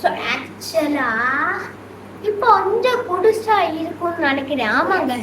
So ஆக்சுவலாக இப்போ கொஞ்சம் புதுசா இருக்கும்னு நினைக்கிறேன். ஆமாங்க,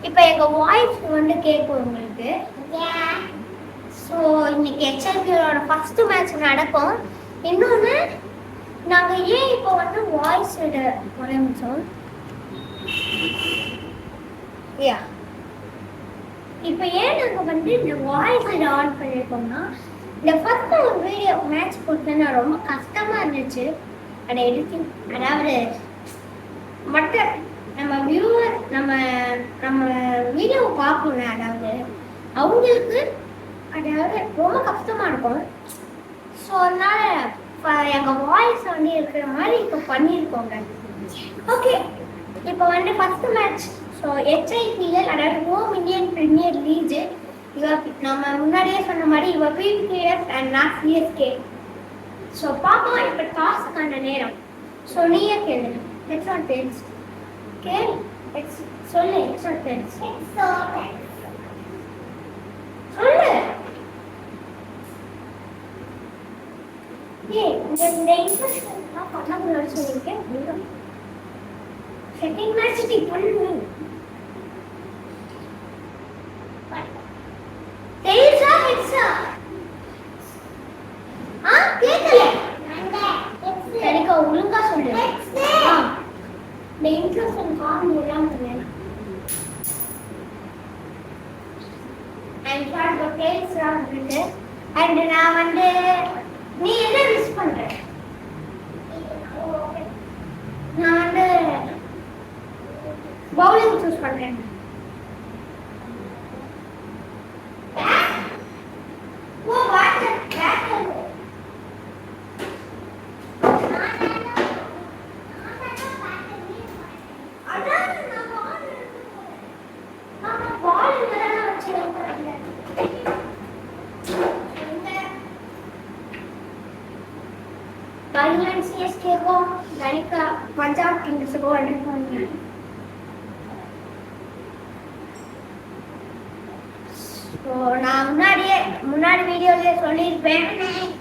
இப்போ எங்கள் வாய்ஸ் வந்து கேட்கும் உங்களுக்கு. ஸோ இன்னைக்கு ஹெச்ஐபியோட ஃபர்ஸ்ட் மேட்ச் நடக்கும். இன்னொன்று, நாங்கள் ஏன் இப்போ வந்து வாய்ஸ் விட ஒரே நிமிஷம். யா இப்போ ஏன் நாங்கள் வந்து இந்த வாய்ஸ் விட ஆன் பண்ணியிருக்கோம்னா, இந்த ஃபர்ஸ்ட் ஒரு வீடியோ மேட்ச் போட்டேன்னா ரொம்ப கஷ்டமாக இருந்துச்சு. அதை எடிட்டிங், அதாவது மற்ற நம்ம வியூவர் நம்ம வீடியோவை பார்ப்போம்ல, அதாவது அவங்களுக்கு அதாவது ரொம்ப கஷ்டமாக இருக்கும். ஸோ அதனால் எங்கள் வாய்ஸ் வந்து இருக்கிற மாதிரி இப்போ பண்ணியிருக்கோங்க. ஓகே, இப்போ வந்து ஃபர்ஸ்ட் மேட்ச். ஸோ ஹெச்ஐபிஎல், அதாவது ஹோம் இந்தியன் பிரீமியர் லீக். நம்ம முன்னாடியே சொன்ன மாதிரி இவ பிபிஎஸ் அண்ட் நான் சிஎஸ்கே. ஸோ பாப்பா இப்போ டாஸ்க்கான நேரம். ஸோ நீயே கேளு. எக்ஸாட் பேன்ஸ் கேள். சொல்லு. எக்ஸாட் பேன்ஸ் சொல்லு. இந்த இன்ஸ்ட்ரக்ஷன்லாம் பண்ணக்கூடாது சொல்லியிருக்கேன். செகண்ட் மேட்ச் நீ பண்ணு. ஒழுங்கா சொல்லு. இந்த இன்ட்ரஸ்ட் காரணம் எல்லாம் வேணும். அண்ட் நான் வந்து நீ என்ன மிஸ் பண்ற? நான் வந்து பவுலிங் சூஸ் பண்றேன். CSK को गणिका पंजाब किंग्स को अंडर நான் முன்னாடி வீடியோலயே சொல்லியிருப்பேன்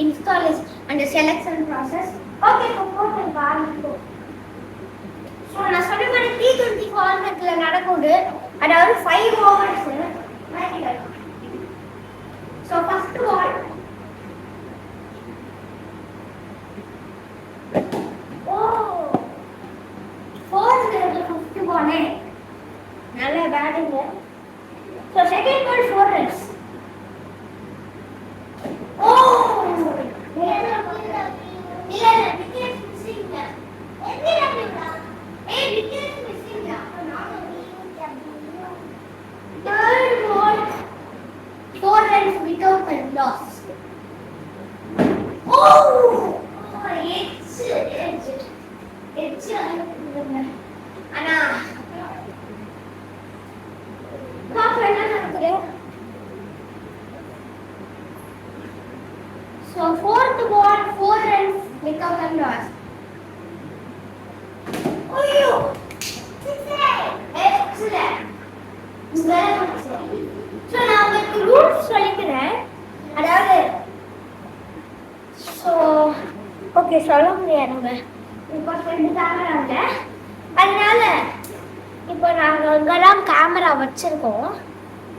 installation and selection process. Okay, இப்போ போட்டு ஆரம்பிப்போம். ஸோ நான் சொன்ன மாதிரி T20 ஃபார்மேட்ல நடக்குது. அதாவது 5 ஓவர்ஸ். ஸோ ஃபர்ஸ்ட் பால் நல்ல batting. So second ball 4 runs. ஓ இல்ல wicket missing. Wicket missing. Third ball 4 runs without a loss. ஓ எட்ஜ் ஆனா பாப்பா என்ன நடக்குது? So fourth ball 4 runs without a loss. Oyo excellent. So நான் உங்களுக்கு ரூல்ஸ் சொல்லிக்கிறேன். அதாவது ஸோ ஓகே சொல்ல முடியாதுங்க, இப்போ சொல்லிட்டாங்க. அதனால இப்போ நாங்கள் இங்கெல்லாம் கேமரா வச்சுருக்கோம்.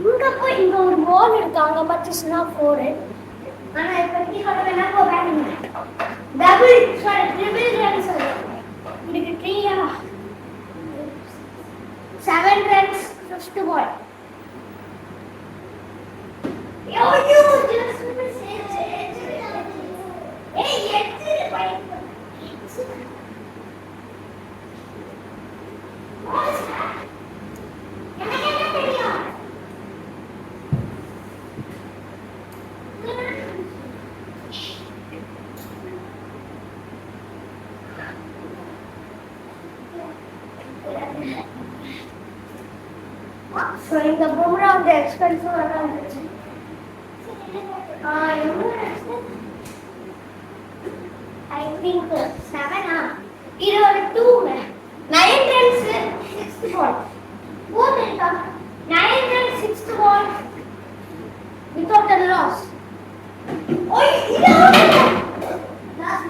இங்கே போய் இங்கே ஒரு பால் இருக்கு, அங்கே பார்த்துச்சுன்னா 4. ஆனால் இப்போதைக்கு சொல்ல வேணா பேட்டிங் டபுள் ட்ரிபிள் ரன்ஸ் இதுக்கு 3 7 ரன்ஸ் ஃபர்ஸ்ட் பால். So இந்த பும்ரா வந்து எக்ஸ்பென்சிவ் வந்துச்சு. I think 7 இது ஒரு 2 9 runs 6th ball. Both இருக்கா 9 runs 6th ball without a loss. ஓய் இது லாஸ்ட்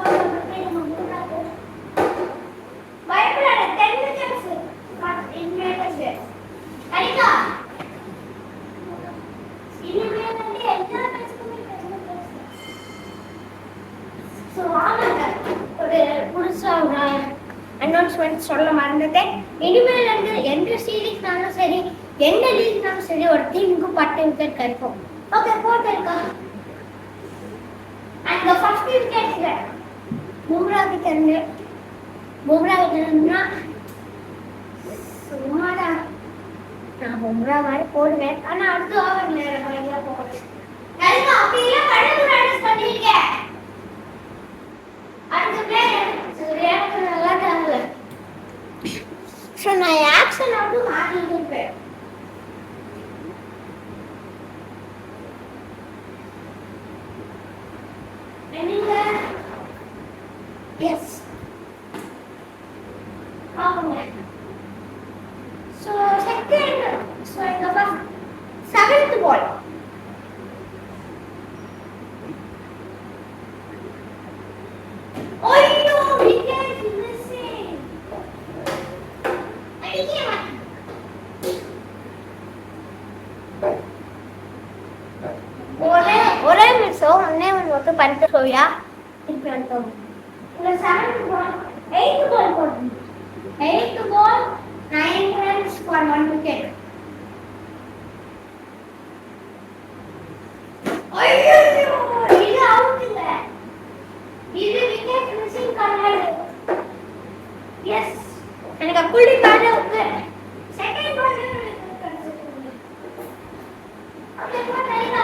அனௌன்ஸ்மெண்ட் சொல்ல மறந்துட்டேன். இனிமேல் இருந்து எந்த சீரீஸ்னாலும் சரி, எந்த லீக்னாலும் சரி, ஒரு டீமுக்கு 10 விக்கெட் கிடைக்கும். ஓகே, போட்டிருக்கா. அந்த ஃபர்ஸ்ட் விக்கெட் பும்ரா கிட்ட இருந்துன்னா சும்மாதான் நான் பும்ரா மாதிரி போடுவேன். ஆனா அடுத்த ஓவர் நேரம் போடுவேன். அப்படியெல்லாம் கடந்து ரைடர்ஸ் பண்ணிருக்கேன். அடுத்த பிளேயர் ரியாக்ஷன் நல்லா தாங்கல. ஸோ நான் ஆக்ஷன் வந்து மாற்றிட்டு இருப்பேன். நீங்க எஸ் ஆமாங்க. ஸோ செகண்ட் ஸோ எங்க செவன்த் பால் ஒரே நிமிஷம் ஒன்னே ஒன்று பண்ணிட்டு சொல்லியா திருப்பி வந்துட்டோம். இந்த 7th பால் 8th பால் போடணும். 8th ball 9 runs for 1 wicket. ஐயோ இது அவுட் இல்ல, இது விக்கெட் மிஸ்ஸிங் கார்டு. எஸ் எனக்கு புள்ளி கார்டு இருக்கு. செகண்ட் பால் ஓகே போடுறீங்க.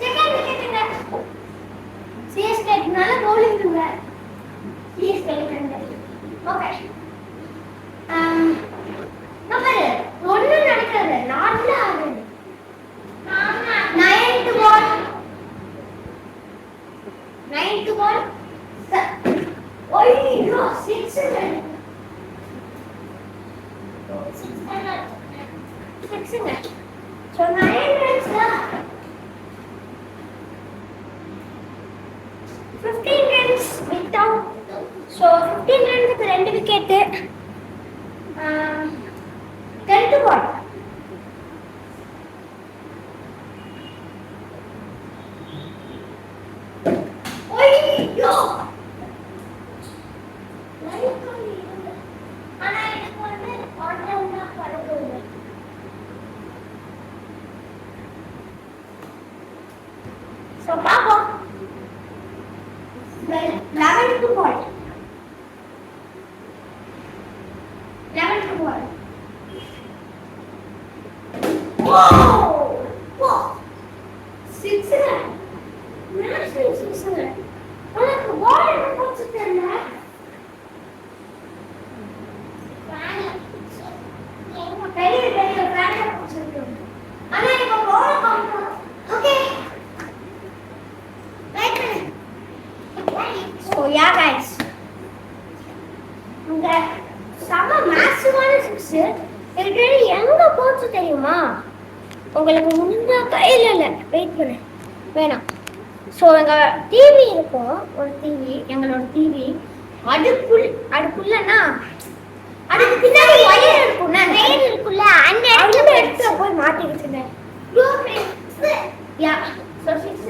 செகண்ட் விக்கெட்ங்க. சிஎஸ்கேனால bowling இல்ல. CSK okay. நம்பர் 1 நடக்குது. 4 ஆகுது. 9th ball 9th ball ஓய்யோ 6 6ங்க. சோ 9 runs தான். 15 runs without. So 15 runs 2 wicket. 10th ball ஓய்யோ ஆனா எனக்கு வந்து ஆல்ரவுண்டா பரவுது. சோ பாப்போம். 11th ball 11th ball wow 6 national 6 உனக்கு பால் என்ன போச்சு தெரியல. பெரிய பெரிய ஃபேன் போச்சு. ஆனா இப்ப பால் காணோம். ஓகே ஸோ யா கைஸ், இந்த செம மேசிவான 6 எனக்கு எங்க போச்சு தெரியுமா? உங்களுக்கு முன்னா கையில் இல்லை, வெயிட் பண்ணு வேணாம். ஸோ எங்கள் டிவி இருக்கும், ஒரு டிவி, எங்களோட டிவி. அதுக்குள்ளனா அதுக்கு பின்னாடி ஒயர் இருக்கும்ல, ஒயர் இருக்குல்ல, அந்த இடத்துல போய் மாட்டிக்கிட்டு யா. So 6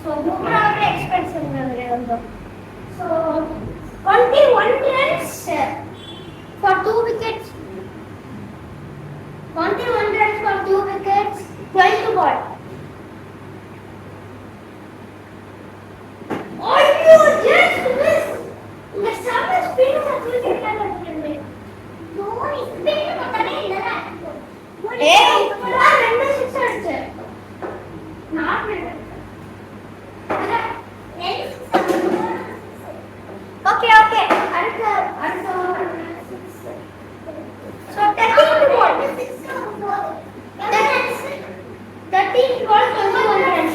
So, Bumrah expensive number. So, 21 runs for 2 wickets. 21 runs for 2 wickets. 12th ball. Oh, you just missed. The summer speed of the cricket is no, it's speed of the cricket. Hey, you are 2 6 not really. Okay. So 13th ball. 13th ball 21 runs.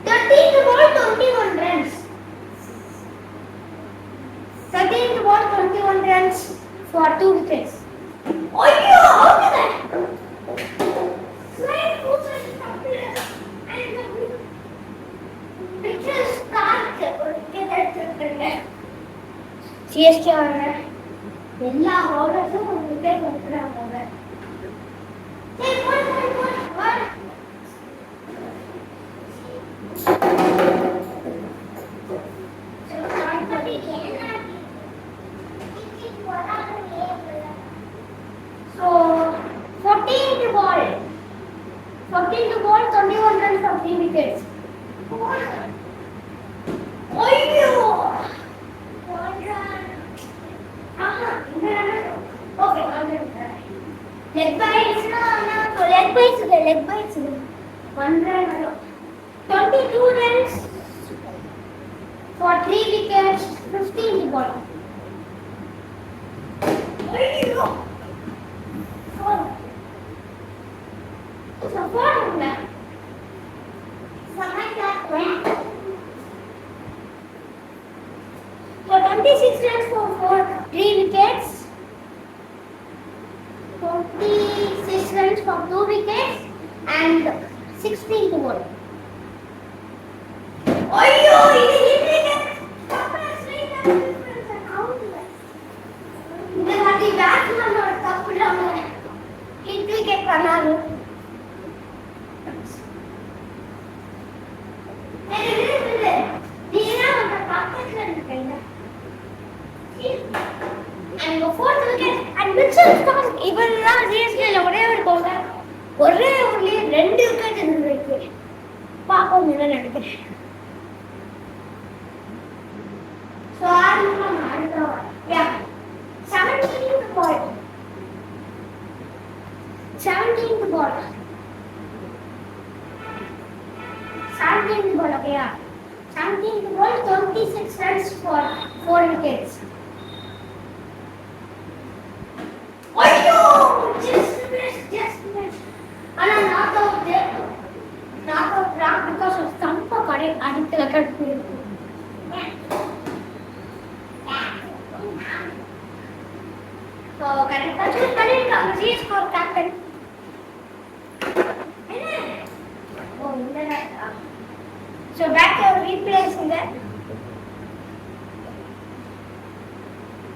13th ball 21 runs. 13th ball 21 runs for 2 wickets. Oh, you out there. CSK எல்லா பவுலர்ஸும் ஒரு wicket கொடுக்குறாங்க. One run. 22 runs for 3 wickets, 15 ball. So 4 runs. So 26 runs for 3 wickets. 46 runs for 2 wickets and 16 to 1. Ayyo, இது இந்த மாதிரி பேட்ஸ்மேனோட தப்பு இல்லாம hit wicket பண்ணாரு. இவரெல்லாம் சிஎஸ்கேல ஒரே ஒரு பவுலர், ஒரே ஓவர்லயே 2 விக்கெட் இருந்திருக்கு. பாப்போம் என்ன நடக்குது. So yeah, 17th ball. 17th ball. 17th ball, okay, yeah. 17th ball, 26 runs for 4 wickets. Ayyo! Just missed. And I'm not out there. Not out wrong because of stump of correct aditya wicket. So correct. That's it for captain. Oh, so back to replacing that.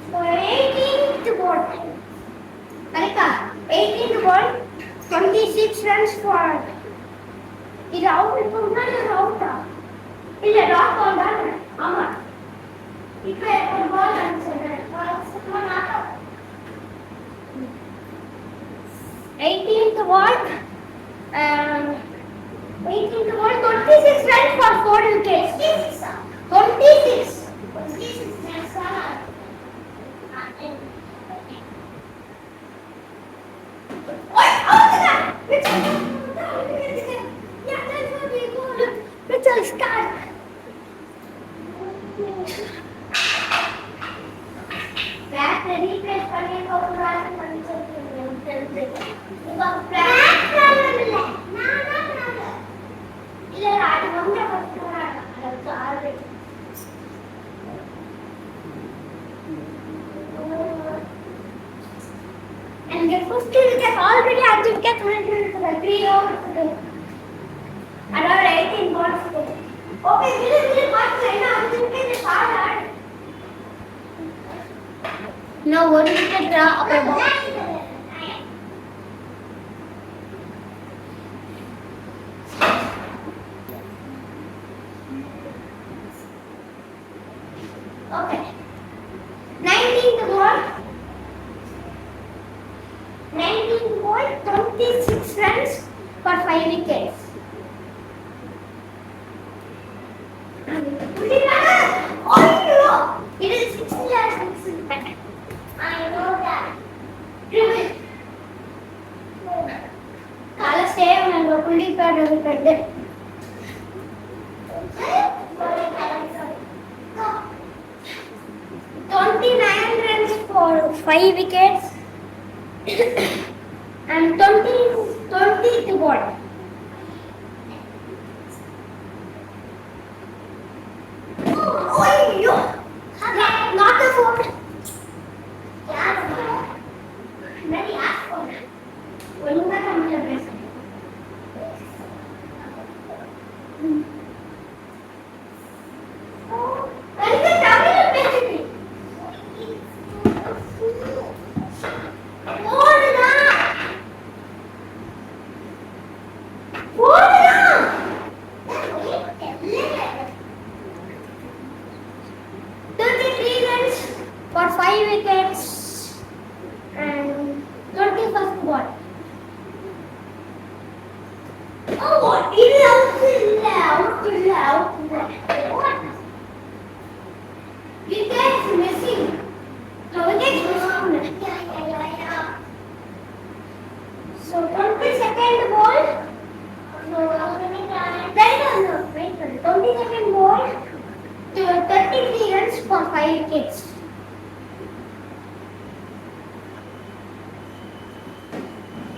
So 18th ball. Karika, 18th ball, 26 runs for. Is out? Is out? Is a dot on that? Amma. If I put ball and say, 18th ball, 18th ball, 26 runs for 4 wickets. 26. 26 runs. Let's start. Back the replace பண்ணி போறாங்க பண்ணிட்டு இங்க plan இல்ல அது வந்து போறாங்க அது already and the first wicket already 5 wicket பண்ணிட்டு 3 overs around 18 balls okay really பாத்து என்ன 5 wicket பாடு now 1 wicket draw அப்புறம் okay 19th ball 26 runs for 5 wickets. It is 60 runs. I know that. Kala stay on the pulli pad wicket. 29 runs for 5 wickets. And 20 to ball. Oh, yo! Not the phone. Very ask for it. When you got on your best. For 5 wickets and 21st ball. Oh, it is out. What? Wicket is missing. The wicket is missing. Yeah. So 22nd ball. So for 5 wickets.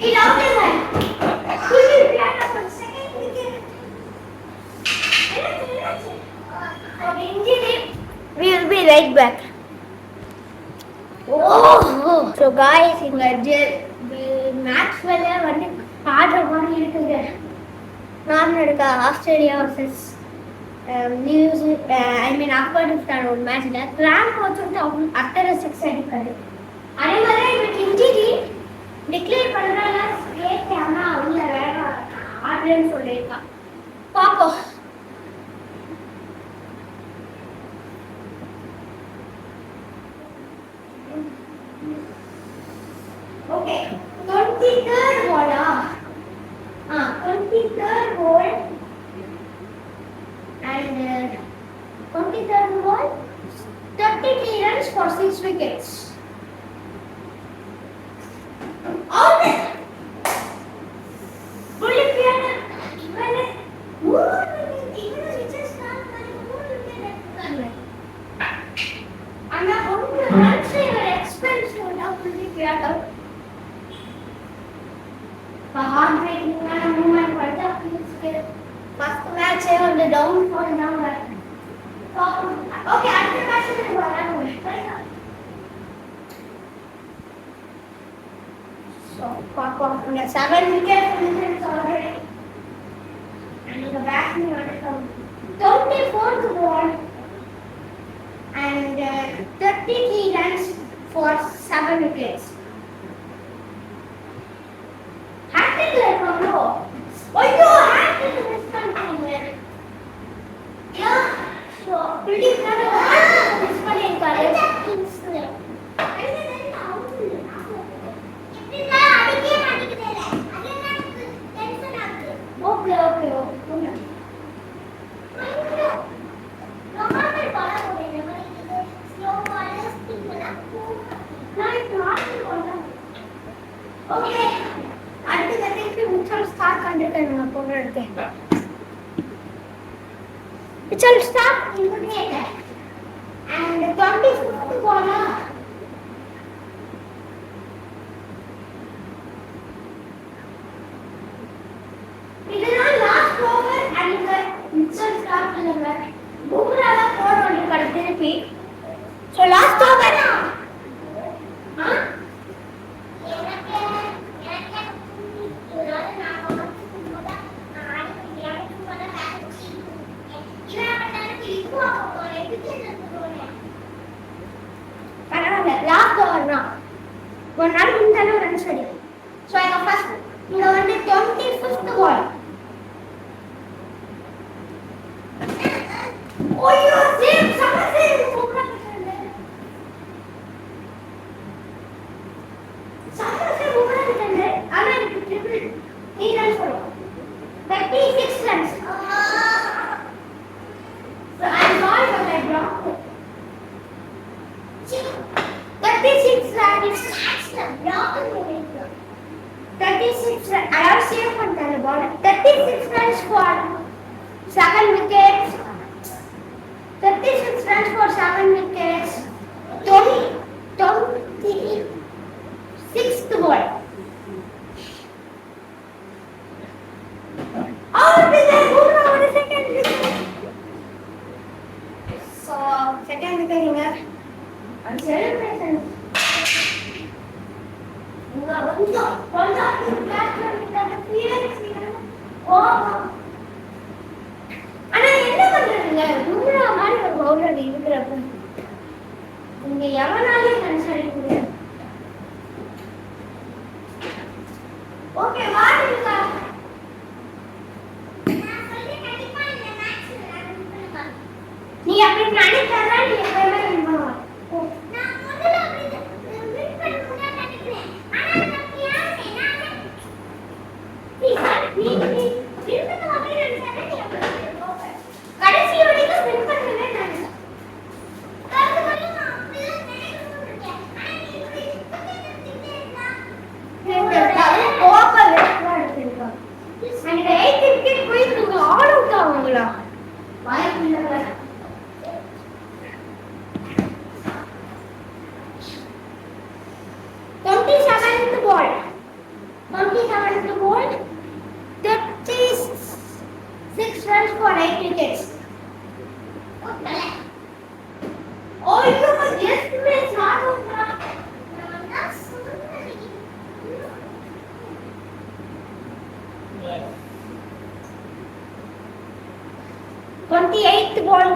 It out is like. Could you get up on second wicket? We will be right back. Oh, so guys, இந்த match வெளியே வந்து ஆடுற மாதிரி இருக்குங்க. நான் எடுக்க Australia versus Afghanistan ஒரு மேட்ச்ல கிராண்ட் கோச் அத்தனை சிக்ஸ் அடிப்பாரு. அதே மாதிரி இவருக்கு இன்ஜுரி டிக்ளேர் பண்றாங்க கேட்காம உள்ள வேற ஆடுறேன்னு சொல்லியிருக்கான். பார்ப்போம். Okay, 23rd ball. 23rd ball. And 23rd ball, 33 runs for 6 wickets. All this. Bullet piano. And the runs are expensive. Bullet piano. Heartbreaking moment for the first match on the downfall number. Okay, after match we will so, Papa, we have 7 wickets already. And the batsman will come 24th ball and 33 runs for 7 wickets. It shall start immediately. And the 25th ball. It is our last over and it shall start in the back. Bumrah 4 only got to repeat. So last over. Huh? Last over now. One hour in the run study. So I have first. You have the 25th ball. Oh, you are safe. Someone safe. Someone safe. I'm going to triple 3 runs for 36 runs. So I'm sorry for that drop. 36 runs. 36 runs. I have saved for the ball. 36 runs for 7 wickets. 36 runs for 7 wickets. 26th ball. Out with the Bumrah on the second wicket. So second wicket here. And celebration. ஆனா என்ன பண்றீங்க பும்ரா மாதிரி ஒரு bowler இருக்கிறப்ப நீங்க எவனாலே consider முடியாது. Okay வாங்க நீ அப்படி நினைக்கிறதா நீ எப்பவுமே வின் பண்ணுவ. நான் முதல்ல அப்படி வின் பண்ணணும்னு நினைக்கிறேன். ஆனா எனக்கு யாரு கடைசி வரைக்கும் வின் பண்ணவே நினைச்சேன். 28th ball.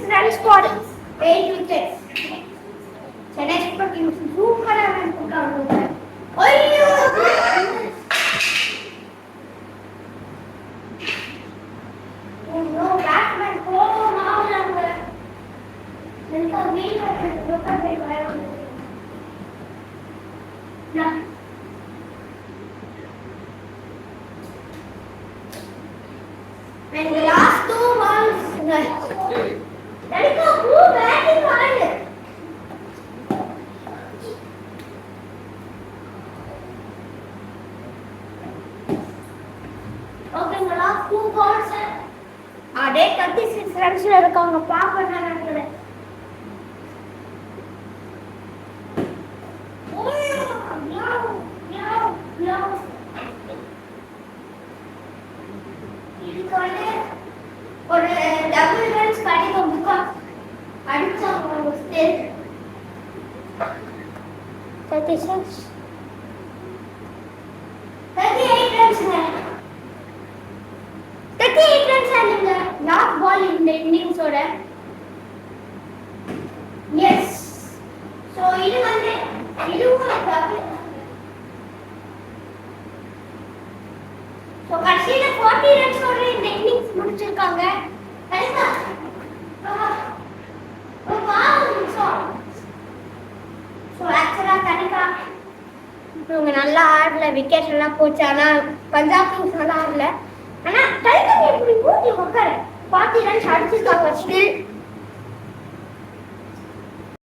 Runs for 8 wickets. Chennai Super Kings super run put out. Ayyo! Oh no, batsman go now. Then the wheel has broken by one. Yeah. And the last 2 balls. Daddy, who batting hard? Okay, the last 2 balls. They 36 runs இருக்காங்க பாப்பா நடக்குது. இதுக்கு வந்து ஒரு double runs கிடைக்கும் புக்கா அடிச்சா ஒரு ஸ்டேட் 36 38 runs 38 runs ஆனீங்க லாஸ்ட் பால் இந்த இன்னிங்ஸ் ஓட எஸ் சோ இது வந்து இதுவும் டபுள் சோ கடைசில 40 runs ஓட இந்த இன்னிங்ஸ் முடிச்சிருக்காங்க கரெக்ட்டா இவங்க நல்லா ஆடல விக்கெட் எல்லாம் போச்சு ஆனா பஞ்சாப் கிங்ஸ் நல்லா ஆடல ஆனா டைம் எப்படி ஊட்டி உட்கார 40 ரன்ஸ் அடிச்சிருக்காங்க ஸ்டில்